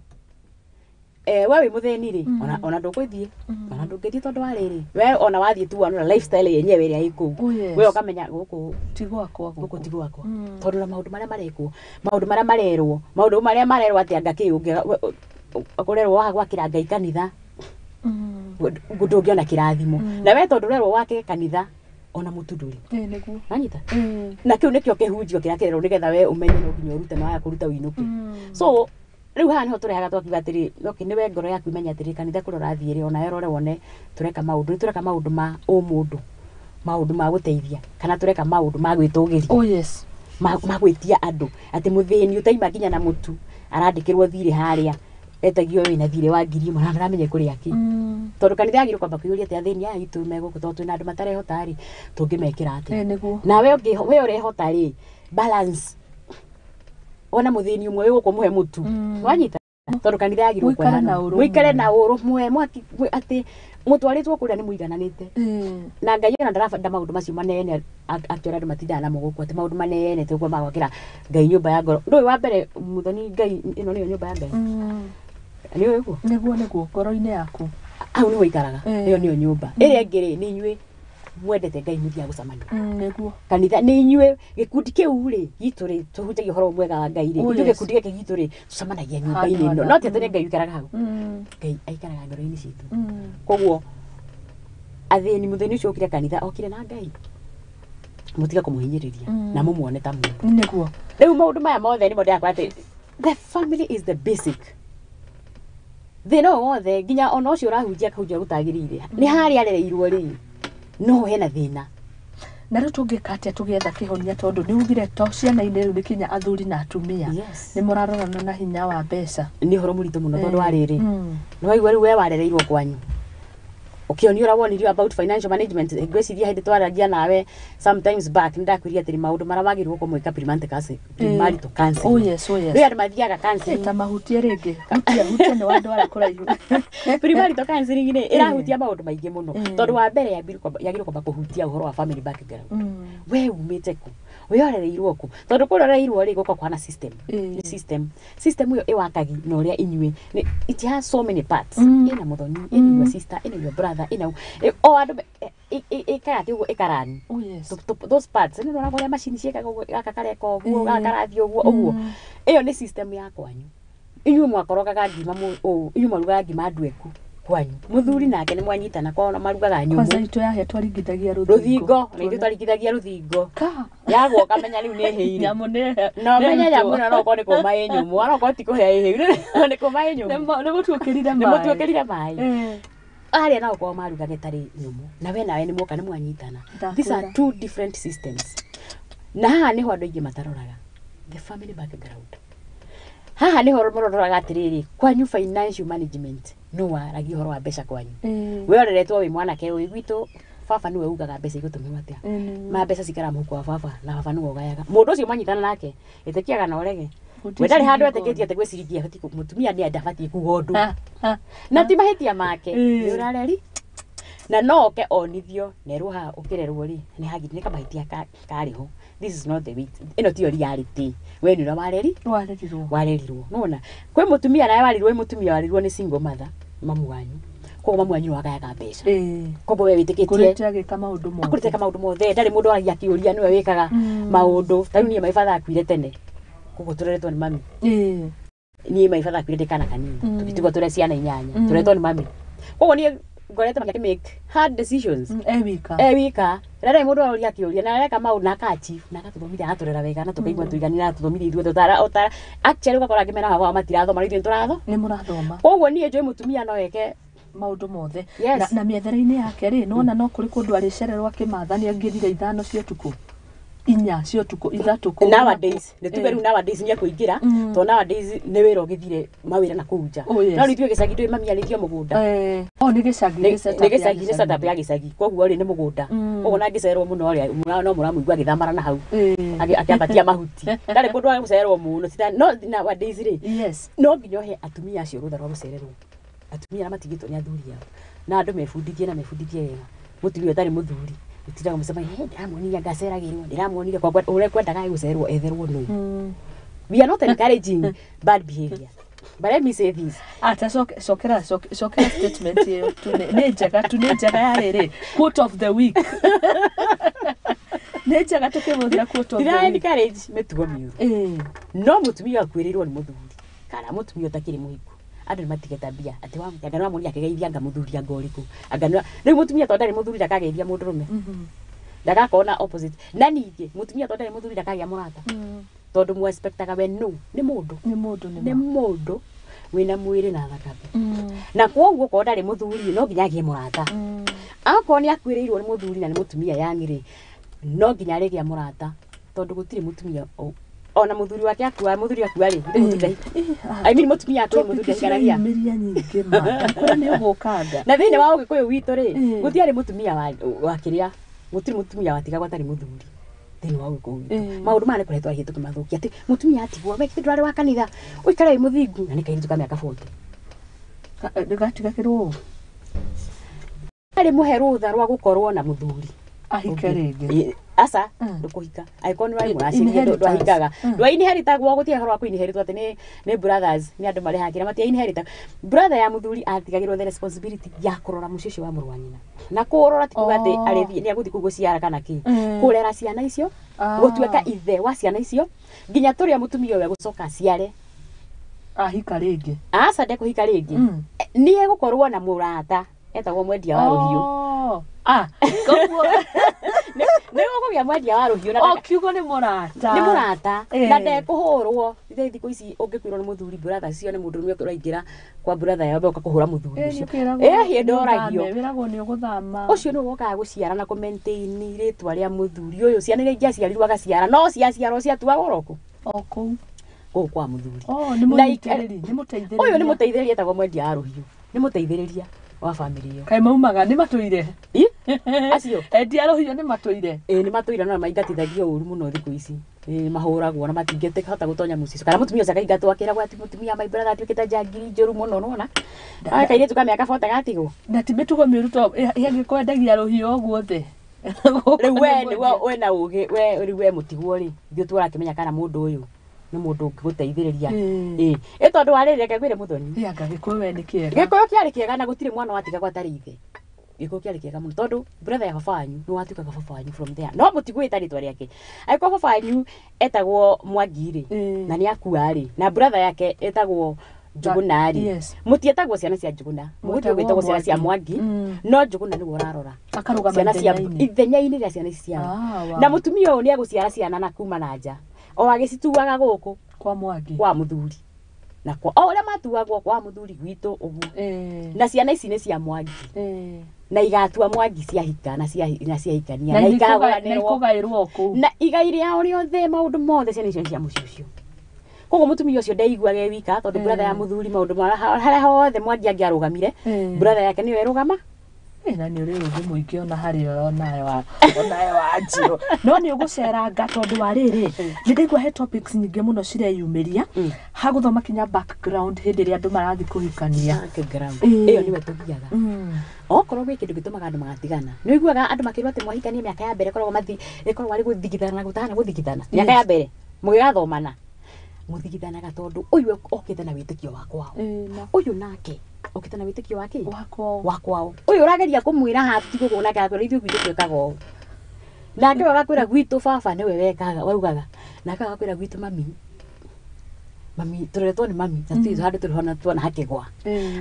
A: we wĩ mũthĩni rĩ ona ndũgũthiĩ ona ndũngĩthiĩ tondũ wa rĩrĩ we ona wathiĩ tu wona lifestyle yenyewe ĩrĩa ĩkũu we ũkamenya gũkũ
B: ti gwakwa
A: tondũ na maũndũ marĩa marekwo maũndũ marĩa marerwo atĩ anga kĩ ũkũrerwo waga gwakĩra Ngai kanitha ndũngĩona kĩrathimo na we tondũ ũrerwo wake kanitha ona mũtu ndũrĩ
B: nĩguo
A: wanyita na kĩu nĩkĩo kĩhunjio kĩrĩa kĩrerwo nĩgetha we ũmenye no nginya ũrute na waya kũruta wĩinũke so rĩu haha nĩho tũrehaga twakiuga atĩrĩ nĩ we ngoro yaku imenya atĩrĩ kanitha kũrĩa ũrathiĩ rĩ ona werore wone tũreka maũndũ ma ũmũndũ maũndũ ma gũteithia kana tũreka maũndũ ma gwĩtũgĩria ma gwĩtia andũ atĩ mũthĩni ũtaima nginya na mũtu arandĩkĩrwo thirĩ harĩa etagio wĩna thirĩ wa 1,000 na ndaramenye kũrĩa kĩ tondũ kanitha yagĩrĩirwo kwamba kũiyũria atĩ athĩni aya itũ megũkũ tondũ twĩna andũ matarehota rĩ tũngĩmekĩra atĩ na we ũrehota rĩ balance ona mũthĩni ũmwe wĩ gũkũ mũhe mũtu wanyita tondũ kanitha yagĩrĩirwo kwehana mũikare na ũrũmwe atĩ mũtwarĩtwo kũrĩa nĩ mũigananĩte na Ngai ona ndarabanda maũndũ macio manene akĩora andũ matindaga namo gũkũ atĩ maũndũ manene tũguo magwakĩra Ngai nyũmba ya ngoro ndũĩ wa mbere mũthoni Ngai ĩno nĩyo nyũmba ya Ngai nĩyo
B: nĩguo ngoro-inĩ yaku
A: hau nĩho ikaraga ĩyo nĩyo nyũmba ĩrĩa ĩngĩ rĩ nĩ inyuĩ mwendete Ngai muthia gucamania
B: Niguo.
A: kanitha ni inyue gikundi kiu ri gitu ri tuhunjagia horo mwega wa Ngai ri ithuĩ gikundi gĩkĩ gitu ri tucamanagia nyũmba-inĩ ĩno no ti atĩ Ngai ikaraga hau Ngai aikaraga ngoro-inĩ citũ koguo athĩni mũthenya ũcio ũkire kanitha okire na Ngai mutiga kumuhinyiriria na mumuone ta mundu
B: Niguo.
A: Rĩu maũndũ maya mothe nĩmo ndĩrakora atĩ the family is the basic. Thĩna wothe nginya ona ũcio ũrahunjia kahunjia gũtagĩrĩire nĩ harĩa arereirwo rĩ no hena thĩna.
B: Na rĩu tũngĩka atĩa tũgetha kĩhonia tondũ nĩ ugire to ciana-inĩ rĩu nĩ kinya athuri na atumia nĩ mũrarorana na hinya wa mbeca.
A: Nĩ ũhoro mũritũ mũno tondũ wa rĩrĩ nĩ waigua rĩu we warereirwo kwanyu ukionio ũrawonirio about financial management ngwĩciria hĩndĩ twaragia nawe sometimes back ndakwĩria atĩ maũndũ marĩa wagĩrĩirwo kũmwĩka premarital counseling.
B: Oh yes, oh yes.
A: Rĩu andũ mathiaga counseling
B: ta mahutia rĩngĩ hutia nĩ wandwara kũraihu.
A: Premarital counseling nĩ ĩrahutia maũndũ maingĩ mũno tondũ wa mbere yagĩrĩirwo kwamba kũhutia ũhoro wa family background. We umĩte kũ weyorereirwo kũ tondũ kũroreirwo rĩ gũkũ kwana system system ĩyo ĩwakagi na ũrĩa inyuĩ it has so many parts. Ĩna mũthoni ĩna your sister ĩna your brother ĩna o andũ ĩkaga kĩguo ĩkarani those parts nĩ ũrona ũrĩa macini ciĩkaga gaka kareka ũguo gakarathi ũguo ĩyo nĩ system ya kwanyu inyuĩ mwakorogaga ngima inyuĩ marugaga ngima andũ eku kwanyu muthuri nake nĩ mwanyitana kwao na marugaga nyũmũ
B: kwanza itu yahe twaringithagia
A: rũthingo na ithuĩ twaringithagia rũthingo yagwo kamenya rĩu nĩ hĩire
B: nyamũ nĩ
A: no menya nyamũ na no korwo nĩ kũma ĩ nyũmũ no korwo ti kũhĩa ĩ hĩu nĩ kũma ĩ nyũmũ
B: nĩ mũtuĩkĩrire
A: maĩ arĩa nao kwao marugaga ĩtarĩ nyũmũ na we nawe nĩ mwoka nĩ mwanyitana. These are two different systems na haha nĩho andũ aingĩ mataroraga the family background. Haha nĩho mũroraga atĩrĩrĩ kwanyu financial management no waragia ũhoro wa mbeca kwanyu weroretwo wĩ mwanake ũyũ gwitũ baba nĩwe ugaga mbeca igũtũmĩrwo atĩa ma mbeca cikara mũhuko wa baba na baba nĩwe ũgayaga mũndũ ũcio mwanyitana nake ĩtĩkiaga na ũrege we ndarĩ handũ etĩkĩtie atĩ gwĩciria mũtumia nĩ ndabatiĩ kuga ũndũ na ti mahĩtia make nĩ ũrareri na no oke onithio nerwo haha ũkĩrerwo rĩ nĩ hagithĩ nĩ kamahĩtia karĩho. This is not the way ĩno tiyo reality we nĩ warerirwo nona kwĩ mũtumia nawe warerirwo mũtumia warerirwo nĩ single mother mamu wanyu koguo mamu wanyu wagayaga mbeca koguo we wĩtĩkĩtie akũrĩte maũndũ mothe ndarĩ mũndũ aragia kĩũria nĩwe wĩkaga maũndũ ta rĩu niĩ maibatha akuire tene koguo tũreretwo nĩ mami niĩ maibatha akuire ndĩ kana kanini tũgĩtigwo tũrĩ ciana 8 tũretwo nĩ mami koguo niĩ ngorete make hard decisions wika rĩrĩa mũndũ aroria kĩũria na areka maũndũ na akachieve na agatũthomithia agatũrera wega na tũkaigua tũiganira na tũthomithia ithuĩ tũtara actually ũgakora ngĩmera baba matirathoma ithuĩ tũrathoma
B: nĩ mũrathoma
A: koguo niĩ njũĩ mũtumia no eke
B: maũndũ mothe na mĩethere-inĩ yake rĩ nona no kũrĩ kũndũ arĩcererwo akĩmathania angĩthira 5 cia ũtukũ 4 cia ũtukũ 3
A: nowadays nĩ tuge rĩu nowadays nĩ ekũingĩra to nowadays nĩ wĩra ũgĩthire mawĩra na kũu nja no nĩ ithuĩ gĩcagi ndũĩ mami arĩthio mũgũnda
B: nĩ gĩcagi
A: nĩ setup ya gĩcagi koguo rĩ nĩ mũgũnda koguo na ngĩcererwo mũno rĩ no mũramũigua agĩthamara na hau akĩambatia mahuti ndarĩ kũndũ wa gũcererwo mũno no nowadays rĩ no nginya ũhe atumia acio rũtha rwa gũcererwo atumia arĩa matigĩtwo nĩ athuri ao na andũ mebundithie wega mũtumia ũtarĩ mũthuri utiraga mũcemania ndĩramuonirie ngaceragĩrwo ndĩramuonirie kwa ũrĩa kwendaga gũcererwo etherwo no we are not encouraging bad behavior but let me say this
B: cokera statement ĩyo nĩ njega ya rĩrĩ quote of the week nĩ njega tũkĩhũthĩra quote of the week
A: encourage mĩtugo mĩũru no mũtumia akwĩrĩirwo nĩ mũthuri kana mũtumia ũtakĩrĩ mũhiku andũ nĩ matige tabia atĩ anga no mũni akĩgeithia anga mũthuri anga ũrĩkũ anga rĩu mũtumia tondũ ndarĩ mũthuri ndakageithia mũndũrũme ndagakona opposite na ningĩ mũtumia tondũ ndarĩ mũthuri ndakagĩa mũrata tondũ mũ expectaga we no nĩ mũndũ wĩna mwĩrĩ na thakame na koguo korwo ndarĩ mũthuri no nginya agĩe mũrata akorwo nĩ akwĩrĩirwo nĩ mũthuri na nĩ mũtumia yang'ĩrĩ no nginya arĩgĩa mũrata tondũ gũtirĩ mũtumia ona mũthuri wake akua rĩ I mean mũtumia atũ mũthuri akaragia
B: nyingĩ ma nĩ ũgũkanga
A: na thĩinĩ wa ũgĩkũyũ witũ rĩ gũtiarĩ mũtumia wa kĩrĩa gũtirĩ mũtumia watigagwo atarĩ mũthuri thĩinĩ wa ũgĩkũyũ witũ maũndũ maya nĩ kũretwo ahĩtũ kũmathũkia atĩ mũtumia atigwo we kĩndũ ndwarĩ wa kanitha ũikara wĩ mũthingu na nĩ kairĩtu ka mĩaka 40
B: ndĩgatigakĩrwo
A: arĩ mũhe rũtha rwa gũkorwo na mũthuri
B: ahike rĩngĩ
A: asa ndukuhika aikoni wari muracini ndwahikaga ndwainheritagwo gutie horo wa kuinheritwo ati ni brothers ni andu mari hakira mati inherita brother ya muthuri atigagirwo the responsibility ya kurora mucicio wa muru wa nyina na kurora tikuga ati arithi ni aguthi kuguciara kana ki kurera ciana icio gutuika ithe wa ciana icio nginya turia mutumia we gucoka ciare
B: ahika rĩngĩ
A: asa ndekuhika rĩngĩ ni egukorwo na murata etagwo mwendia wa ruhiu
B: koguo
A: nĩ ũkũgĩa mwendia wa rũhiũ na
B: kiugo nĩ mũrata
A: na ndekũhũrwo ithe thikũ ici ũngĩkwĩrwo nĩ mũthuri brother cio nĩ mũndũ ũmwe ũraingĩra kwa brother yao ũka kũhũra mũthuri ũcio hĩndĩ oragio
B: wĩragwo nĩ ũgũthama
A: ũcio nĩ ũgokaga gũciara na kũ-maintain rĩtwa rĩa mũthuri ũyũ ciana iria ingĩaciarirwo agaciara no ciaciarwo ciatuagwo roko
B: kũu
A: kwa mũthuri
B: ũyũ
A: nĩ mũteithĩrĩria etagwo mwendia wa rũhiũ nĩ mũteithĩrĩria wa family yo
B: kaĩ maumaga nĩ matũire
A: acio
B: endia rũhiũ nĩ matũire
A: nĩ matũire no maingatithagio ũru mũno thikũ ici mahũragwo na matingĩte hota gũtonya mũcico kana mũtumia ũcio akaingatwo akĩragwo ati mũtumia my brother atuĩkĩte njangiri njũru mũno nona akaire tuka mĩaka 40 gatigwo
B: na ti mĩtugo mĩũru to yagĩkwendagia rũhiũ ũguo thĩ
A: rĩu we na ũgĩ we mũtigwo rĩ ithuĩ tũrakĩmenya kana mũndũ ũyũ nĩ mũndũ ũngĩgũteithĩrĩria tondũ warĩrĩ reke kwĩre mũthoni
B: anga gĩkũyũ we nĩ kĩega
A: gĩkũyũ kĩarĩ kĩega na gũtirĩ mwana watigagwo atarĩ ithe gĩkũyũ kĩarĩ kĩega mũno tondũ brother ya baba wanyu nĩ watuĩkaga baba wanyu from there no mũtigwĩta rĩtwa rĩake agĩkorwo baba wanyu etagwo Mwangi na nĩ akua rĩ na brother yake etagwo Njuguna rĩ mũtietagwo ciana cia Njuguna mũgũthiĩ gwĩtagwo ciana cia Mwangi no Njuguna nĩguo ũrarora ciana cia ithenya-inĩ rĩa ciana ici ciao na mũtumia ũyũ nĩ egũciara ciana na kuma na nja o agĩcituaga gũkũ
B: kwa Mwangi
A: kwa mũthuri na kwa o ũrĩa matuagwo kwa mũthuri gwitũ ũguo na ciana ici nĩ cia Mwangi na igatua Mwangi ciahika na ciahikania
B: na ikagaĩrwo kũu
A: na igai rĩao rĩothe maũndũ mothe ciana icio cia mũciĩ ũcio koguo mũtumia ũcio ndaiguaga e wika tondũ brother ya mũthuri maũndũ harĩa hothe Mwangi angĩarũgamire brother yake nĩyo ĩrũgama
B: na nĩ ũrĩ ũthĩ mũingĩ ona harĩ onayo wa Njirũ no nĩ ũgũceranga tondũ wa rĩrĩ nĩ ndaigua he topics nyingĩ mũno cireyumĩria ha gũthoma kinya background hĩndĩ ĩrĩa andũ marathiĩ kũhikania
A: ĩyo nĩwe tũthiaga okorwo gwĩ kĩndũ gĩtũmaga andũ magatigana nĩ ũiguaga andũ makĩrwo atĩ mwahikania mĩaka ya mbere koragwo arĩ gũthigithana na gũtahana gũthigithana mĩaka ya mbere mũgĩgathomana mũthigithanaga tondũ ũyũ okĩte na wĩtĩkio wa kwao ũyũ nake okĩte na wĩtĩkio wake wa kwao ũyũ ũrageria kũmwĩra hatigwo nake akwĩra ithuĩ gwitũ twĩkaga ũũ nake agakwĩra gwitũ baba nĩwe wekaga waugaga nake agakwĩra gwitũ mami tũretwo nĩ mami na tũthiĩ handũ tũrĩhona tuona hakĩgwa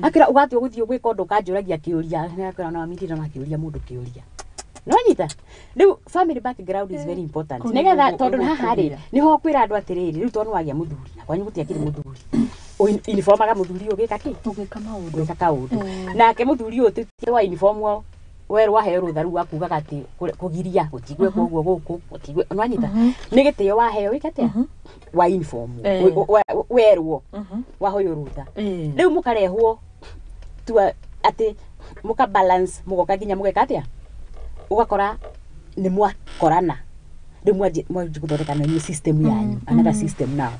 A: akwĩra ũgatua gũthiĩ gwĩka ũndũ ũkanjũragia kĩũria akwĩra na mami ndirona kĩũria mũndũ kĩũria no nyita rĩu family background is very important nĩgetha tondũ haha rĩ nĩho kwĩra andũ atĩrĩrĩ rĩu tondũ wagĩa mũthuri na kwanyu gũtiakĩrĩ mũthuri uniformaga mũthuri ũgĩka kĩ ũgĩka kaũndũ nake mũthuri ũyũ tĩ wa uniform werwo waheo rũtha rũu akugaga atĩ kũgiria gũtigwĩkwo ũguo gũkũ gũtigwe nwanyita nĩ gĩtĩo waheo wĩkatĩa wa uniform werwo wahoyo rũtha rĩu mũkarehwo tua atĩ mũka balance mũgoka nginya mũgeka atĩa ugakora nĩ mwakorana rĩu mwanjie gũthondeka new system yanyu another system now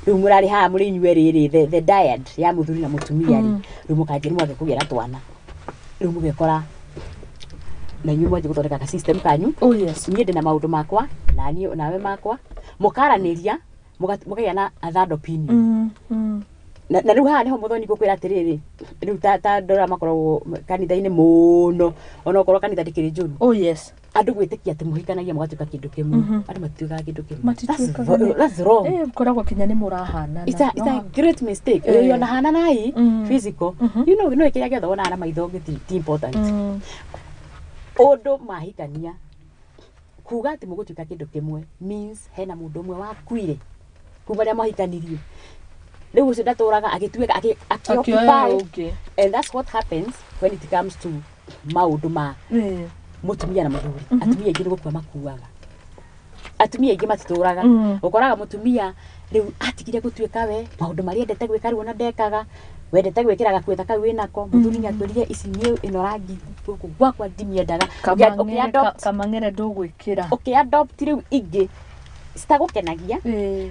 A: rĩu mũrarĩ haha mũrĩ inyuĩ rĩrĩ the dyad ya mũthuri na mũtumia rĩ rĩu mũkanjie mwage kũgĩra twana rĩu mũgekora na inyuĩ mwanjie gũthondeka ka system kanyu niĩ ndĩ na maũndũ makwa na niĩ nawe makwa mũkaranĩria mũkagĩa na a third opinion na rĩu haha nĩho mũthoni gũkwĩra atĩrĩrĩ rĩu ta ndora makoragwo kanitha-inĩ mũno ona okorwo kanitha ndĩkĩrĩ njũru andũ gwĩtĩkia atĩ mũhikanagia mũgatuĩka kĩndũ kĩmwe andũ matituĩkaga kĩndũ kĩmwe that's wrong
B: koragwo kinya nĩ mũrahanana
A: it's a great mistake rĩu ona hananai physical you know no kĩrĩa gĩothe wonaga na maitho ti important ũndũ mahikania kuga atĩ mũgũtuĩka kĩndũ kĩmwe means hena mũndũ ũmwe wakuire kuma rĩrĩa mwahikanirie rĩu ũcio ndatũraga agĩtuĩka akĩoccupy and that's what happens when it comes to maũndũ ma mũtumia na mũthuri atumia aingĩ nĩ gũkua makuaga atumia aingĩ matitũraga ũkoraga mũtumia rĩu atigire gũtuĩka we maũndũ marĩa endete gwĩka rĩu ona ndekaga wendete gwĩkĩra gakwetha kau wĩnako mũthuri nĩakwĩrire ici niĩ ĩno rangi gwakwa ndimiendaga
B: kamang'ere ndũgwĩkĩra
A: ũkĩadopt rĩu ingĩ citagukenagia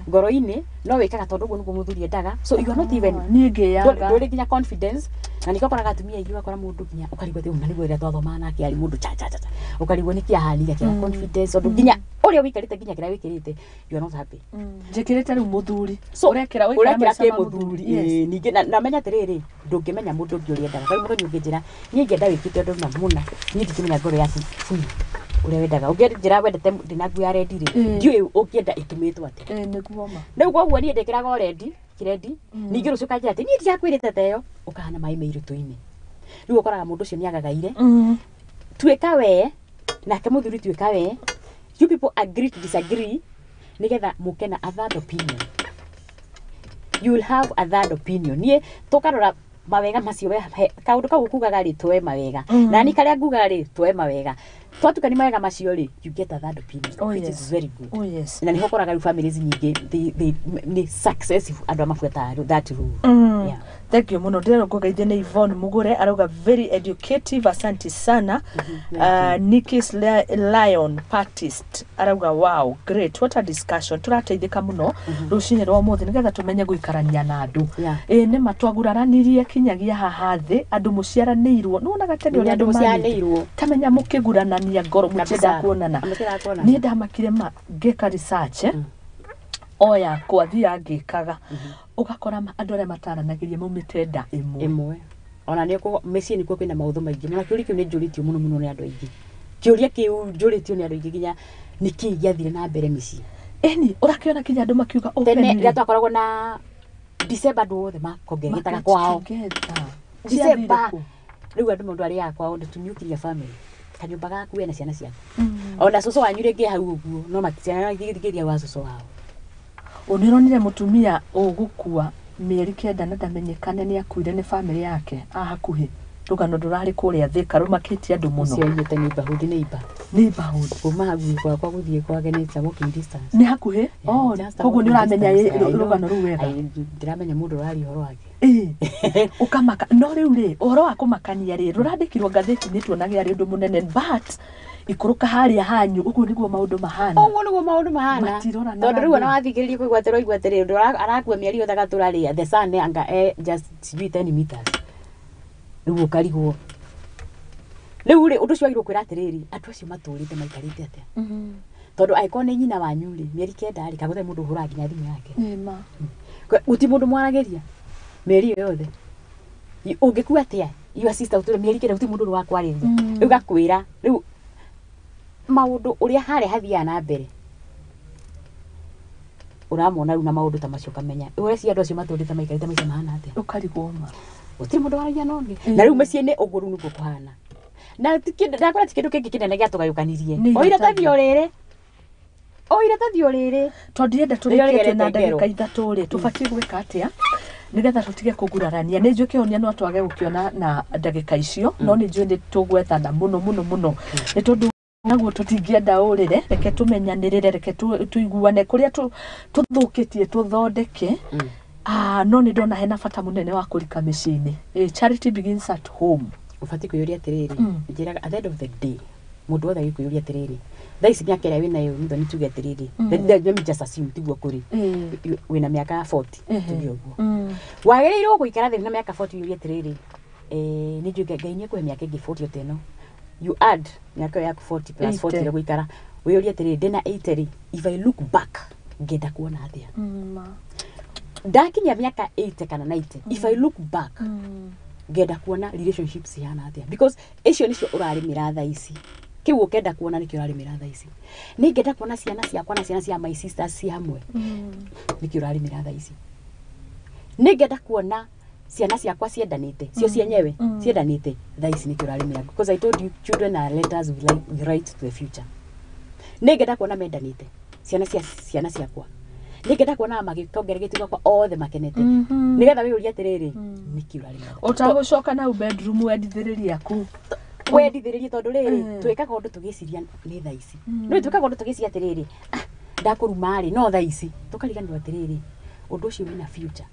A: ngoro-ini no wikaga tondu guo nuguo muthuri endaga, so you are not even nduri nginya confidence, na niko koraga atumia aingĩ wakora mũndũ nginya ũkarigwo atĩ nĩguo rĩrĩa twathomaga nake arĩ mũndũ ũkarigwo nĩ kĩahanire kĩa confidence tondu nginya ũrĩa wĩkarĩte nginya kĩrĩa wĩkĩrĩte you are not happy.
B: Njĩkĩrĩte rĩu mũthuri
A: ũrekĩra kĩ mũthuri ningĩ na menya atĩrĩrĩ ndũngĩmenya mũndũ ũngĩ ũrĩa endaga tondũ mũndũ ũngĩnjĩra niĩ ingĩenda wĩkĩte ũndũ na mũna niĩ ndikĩmenya ngoro yaku ũrĩa wendaga ũngĩnjĩra wendete ndĩna nguo ya rendi rĩ ndiũĩ ũngĩenda ĩtumĩtwo atĩa
B: nĩguo ma
A: rĩu koguo niĩ ndĩkĩraga rendi kĩrendi ningĩ rũciũ kanjĩra atĩ niĩ ndiakwĩrĩte teyo ũkahana maĩ mairũtũ-inĩ rĩu ũkoraga mũndũ ũcio nĩ agagaire tuĩka we nake mũthuri tuĩka we you people agree to disagree nigetha mũke na a third opinion. You will have a third opinion. Niĩ tũkarora mawega macio kaũndũ kau kugaga rĩ twoe mawega na ni karĩa ngugaga rĩ twoe mawega twatukani mawega macio rĩ you get a third opinion, which is very good. Na nĩ hokoraga rĩu families nyingĩ nĩ successful andũ amabuataga that rule.
B: Thank you muno ndĩrero ngũgeithie nĩ Yvonne Mugure arauga very educative, asante sana. Nikis Lion Partist arauga wow great, what a discussion, tũrateithĩka muno rũcinĩ rwa ũmũthĩ nĩgetha tũmenye gũikarania na andũ. Nĩ matwaguraranirie kinyagia haha thĩ andũ mũciaranĩirwo nĩwonaga tene ũrĩa andũ mũciaranĩirwo tamenya mũkĩguranania ngoro mũtienda kuonana. Niĩ ndamakire ngĩka research oya kwathia ngĩkaga ugakora andũ arĩa mataranagĩria maumĩte nda ĩmwe
A: ona nĩ mĩciĩ nĩkuo kwĩna maũndũ maingĩ na kĩũria kĩu nĩ njũrĩtio mũno mũno nĩ andũ aingĩ, kĩũria kĩu njũrĩtio nĩ andũ aingĩ nginya nĩkĩĩ gĩathire na mbere mĩciĩ
B: eni ũrakĩona kinya andũ makiuga
A: tene rĩrĩa twakoragwo na December andũ othe makongegetaga kwao December rĩu andũ mũndũ arĩaga kwao ndĩtumiũkiria family kanyũmba gaku we na ciana ciaku ona cũcũ wanyu rĩngĩ hau ũguo no maticiana igĩthikĩria wa cũcũ wao.
B: Unironire mutumia ũgũkua mĩeri 9 na ndamenyekane nĩ akuire nĩ family yake hakuhĩ rũgano ndũrarĩ kũrĩa Thika rũmakĩtie andũ mũno
A: ciaiyĩte neighborhood kuma hau gwakwa gũthiĩ kwake nĩ walking distance nĩ
B: hakuhĩ koguo nĩ ũramenya rũgano rũu wega
A: ndiramenya mũndũ ũrari ũhoro wake
B: ukamaka no rĩu rĩ ũhoro wa kũmakania rĩ rũrandĩkirwo ngathĩti-inĩ tuonaga arĩ ũndũ mũnene but ikũrũka harĩa hanyu ũguo nĩguo maũndũ mahana
A: tondũ rĩu ona wathikĩrĩria kũigwatĩrwo igwatĩrĩrio ũndũ arakua mĩeri yothe agatũra rĩa the sun anga just sijui 10 meters rĩu ũkarigwo rĩu rĩ ũndũ ũcio wagĩrĩirwo kwĩra atĩrĩrĩ andũ acio matũrĩte maikarĩte atĩa tondũ angĩkorwo nĩ nyina wanyu rĩ mĩeri 9 rĩ kagũthe mũndũ ũhũraga nginya thimũ yake gũti mũndũ mwaragĩria mĩeri ĩyo yothe ũngĩkua atĩa your sister ũtũre mĩeri 9 gũti mũndũ ũrĩ wakwarĩria rĩu gakwĩra rĩu maũndũ ũrĩa harĩa hathiaga na mbere uramona rĩu na maũndũ ta macio kamenya ũrĩa ci andũ acio matũrĩte maikarĩte maica mahana atĩa
B: ũkarigwo ma
A: gũtirĩ mũndũ waragia na ũngĩ na rĩu mĩciĩ-inĩ ũguo rĩu nĩguo kũhana na ndakora ti kĩndũ kĩngĩ kĩnene gĩatũgayũkanirie oire tathio rĩrĩ
B: tondũ ndĩrenda tũrĩkie na ndagĩka ithatũ rĩ tũbatiĩ gwĩka atĩa nĩgetha tũtige kũgurarania nĩ njũĩ kĩhonia no twage gũkĩona na ndagĩka icio no nĩ njũĩ nĩ tũgwethana mũno nĩ tondũ naguo tũtingĩenda ũrĩre reke tũmenyanĩrĩre reke tũiguane kũrĩa tũthũkĩtie tũthondeke no nĩ ndona hena bata mũnene wa kũrika mĩciĩ-inĩ charity begins at home
A: ũbatiĩ kwĩyũria atĩrĩrĩ njĩraga at the end of the day mũndũ wothe agĩkwĩyũria atĩrĩrĩ thaa ici mĩaka ĩrĩa wĩnayo nĩ tuge atĩrĩrĩ let me just assume tiguo kũrĩ wĩna mĩaka 40 tuge ũguo wagĩrĩirwo gũikara thĩ na mĩaka 40 wĩyũria atĩrĩrĩ nĩ njũĩ Ngai nĩ ekũhe mĩaka ĩngĩ 40 teno you add miaka yaku 40 plus 40 ile guikara wĩyũria atĩrĩrĩ ndĩna 80 rĩ if I look back ngenda kuona atĩa ndakinya miaka 80 kana 90 if I look back ngenda kuona relationships ihana atĩa because icio nicio ũrarĩmĩra thaa ici kĩu ũkenda kuona nĩkĩo ũrarĩmĩra thaa ici nĩ ngenda kuona ciana ciakwa na ciana cia my sisters ci hamwe nĩkĩo ũrarĩmĩra thaa ici nĩ ngenda kuona ciana ciakwa ciendanĩte cio cienyewe ciendanĩte thaa ici nĩkĩo ũrarĩmĩra because I told you children are letters we write to the future nĩ ngenda kuona mendanĩte ciana ciakwa nĩ ngenda kuona magĩkongera gĩtugwa kwa othe makenete nĩgetha wĩyũria atĩrĩrĩ nĩkĩo ũrarĩmĩra
B: ũtagũcoka na bedroom wendithĩrĩria aku
A: wendithĩrĩrie tondũ rĩrĩ twĩkaga ũndũ tũgĩciria nĩ thaa ici no twĩkaga ũndũ tũgĩciria atĩrĩrĩ ndakũruma rĩ no thaa ici tũkariganĩrwo atĩrĩrĩ ũndũ ũcio wĩna future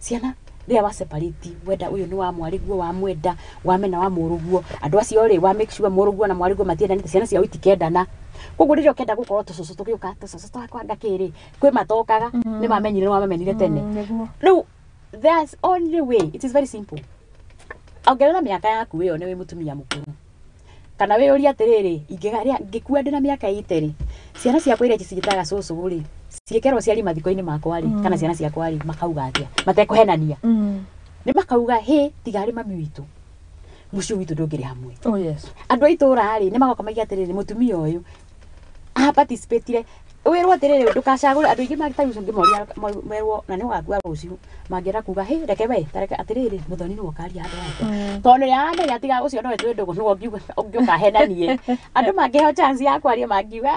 A: ciana rĩrĩa wa separate wenda ũyũ nĩ wa mwarĩguo wa mwenda wa mena wa mũrũguo andũ acio rĩ wa make sure mũrũguo na mwarĩguo matiendanĩte ciana ciao itikendana koguo rĩrĩa ũkenda gũkorwo tũcũcũ tũgĩũka tũcũcũ twakwa ngakĩrĩ kwĩ matokaga nĩ mamenyire tene rĩu there's only way, it is very simple. Ongerera mĩaka yaku ĩyo nĩ wĩ mũtumia mũkũrũ kana wĩ ũria atĩrĩrĩ ingĩkua ndĩ na mĩaka 80 ciana ciakwa iria cigĩtaga cũcũ rĩ ciĩkerwo ciari mathiko-inĩ makwa rĩ kana ciana ciakwa rĩ makauga atĩa matekũhenania nĩ makauga hĩ tiga rĩ mami witũ mũciĩ witũ ndũngĩrĩ hamwe.
B: Oh yes.
A: Andũ a itũra rĩ nĩ magoka maiga atĩrĩrĩ mũtumia ũyũ participate wĩrwo atĩrĩrĩ ndũkacagũre andũ aingĩ magĩtagwo ngĩmoria merwo na nĩ ũgakua rũciũ mangĩra kuga hĩ reke we tareke atĩrĩrĩ mũthoni nĩ wokaria andũ ake tondũ nĩ atiga ũcio no twĩ ndũgũ nĩguo ũngĩũkahenanie andũ mangĩheo chance ya kwaria mangiuga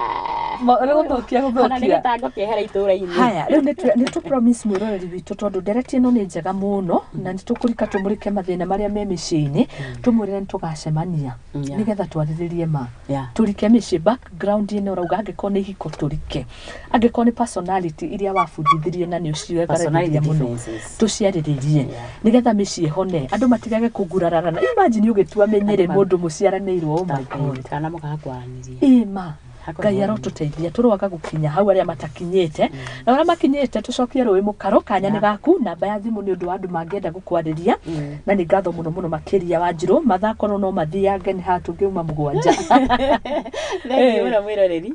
B: gũthũkia
A: na nĩ gĩtango kĩehera itũra-inĩ.
B: Haya rĩu nĩ tũ promise mwĩroreri witũ tondũ ndereti ĩno nĩ njega mũno na nĩ tũkũrika tũmũrĩke mathĩna marĩa me mĩciĩ-inĩ tũmwĩrĩre nĩ tũgacemania nĩgetha twarĩrĩrie ma tũrike mĩciĩ background ĩno ũrauga angĩkorwo nĩ ihiko tũrike angĩkorwo nĩ personality iria wabundithirie na nĩ ũciũgarĩrĩria mũno tũciarĩrĩrie nĩgetha mĩciĩ hone andũ matigage kũgurarana. Imagine ũgĩtua menyere mũndũ mũciaranĩirwo oh my god
A: kana mũkakwaranĩria
B: ma Ngai arotũteithia tũroaga gũkinya hau arĩa matakinyĩte na arĩa makinyĩte tũcokie rũĩ mũkaro kanya nĩ gaku namba ya thimũ nĩ ũndũ wa andũ mangĩenda gũkwarĩria na nĩ ngatho mũno mũno makĩria Wanjirũ mathakorwo no mathiange nĩ ha tũngiuma mũgwanja.
A: Thengio mũno mwĩroreri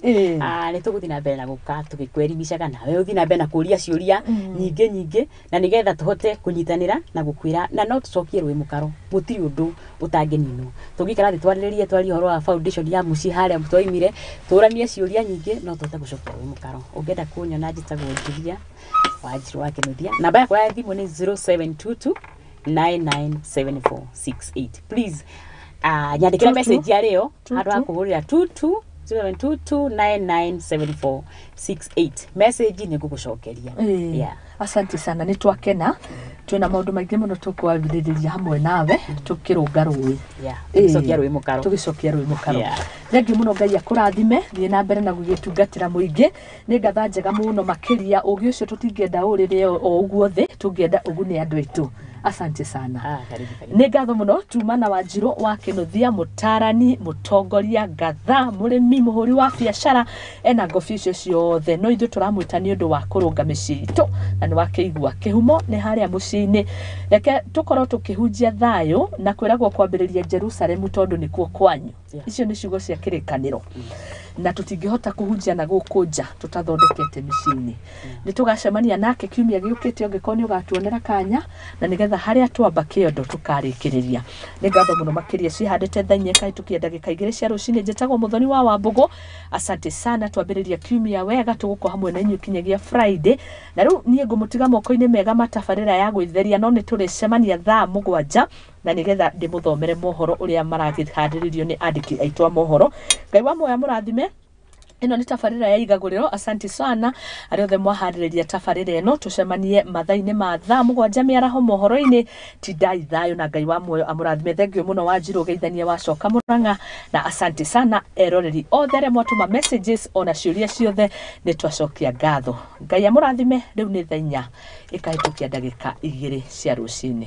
A: nĩ tũgũthiĩ na mbere na gũka tũgĩkwerimishaga nawe ũthiĩ na mbere na kũũria ciũria nyingĩ na nĩgetha tũhote kũnyitanĩra na gũkwĩra na no tũcokie rũĩ mũkaro gũtirĩ ũndũ ũtangĩninwo tũngĩikara thĩ twarĩrĩrie twarie ũhoro wa foundation ya mũciĩ harĩa twaimire tũranie ciũria nyingĩ no tũhote gũcokia rũĩ mũkaro. Ũngĩenda kunyona njĩtagwo Njithia Wanjirũ wa Kĩnuthia namba yakwa ya thimũ nĩ 0722 997468. Please nyandĩkĩra message yarĩo handũ ha kũhũrĩra 0722997468 message nĩ ngũgũcokeria.
B: Asante sana nĩ twakena twĩna maũndũ maingĩ mũno tũkwarĩrĩria hamwe nawe tũkĩrũnga rũĩ
A: tũgĩcokia rũĩ mũkaro
B: thengiũ mũno Ngai akũrathime thiĩ na mbere na gũgĩtungatĩra mũingĩ nĩ ngatha njega mũno makĩria ũgĩ ũcio tũtingĩenda ũrĩrĩ o ũguo thĩ tũngĩenda ũgune andũ aitũ. Asante sana. Nĩ ngatho mũno tuma na Wanjirũ wa Kĩnuthia mũtarani mũtongoria ngatha mũrĩmi mũhũri wa biacara ena ngobi icio ciothe no ithuĩ tũramwĩta nĩ ũndũ wa kũrũnga mĩciĩ itũ na nĩ wakĩigua kĩhumo nĩ harĩa mũciĩ-inĩ reke tũkorwo tũkĩhunjia thayũ na kwĩragwo kwambĩrĩria Jerusalemu tondũ nĩkuo kwanyu. Icio nĩ ciugo cia kĩrĩkanĩro na tũtingĩhota kũhunjia na gũkũ nja tũtathondekete mĩciĩ-inĩ. Nĩ tũgacemania nake kiumia gĩũkĩte ũngĩkorwo nĩ ũgatuonera kanya na nĩgetha harĩa twamba kĩondo tũkarĩkĩrĩria. Nĩ ngatho mũno makĩria cihandĩte thainĩ kahĩtũkia ndagĩka 2 cia rũcinĩ njĩtagwo Mũthoni wa Wambũgũ. Asante sana twambĩrĩria kiumia wega tũgũkorwo hamwe na inyuĩ kinyagia Friday na rĩu niĩ ngũmũtiga moko-inĩ mega matabarĩra ya gwĩtheria no nĩ tũrĩcemania thaa 7 na nĩgetha ndĩmũthomere mohoro ũrĩa maragĩhandĩrĩrio nĩ andĩki aitũ a mohoro. Ngai wa muoya mũrathime. Ino nĩ tabarĩra ya igagũrĩro. Asante sana arĩa othe mwaharĩrĩria tabarĩra ĩno tũcemanie mathaa-inĩ ma thaa 7 mĩaraho mohoro-inĩ tindai thayũ na Ngai wa muoyo amũrathime. Thengio mũno Wanjirũ geithania wacoka Mũrang'a na asante sana eroreri othe arĩa mwatũma messages ona ciũria ciothe nĩ twacokia ngatho. Ngai amũrathime. Rĩu nĩ thaa 4 ĩkahĩtũkia ndagĩka 2 cia rũcinĩ.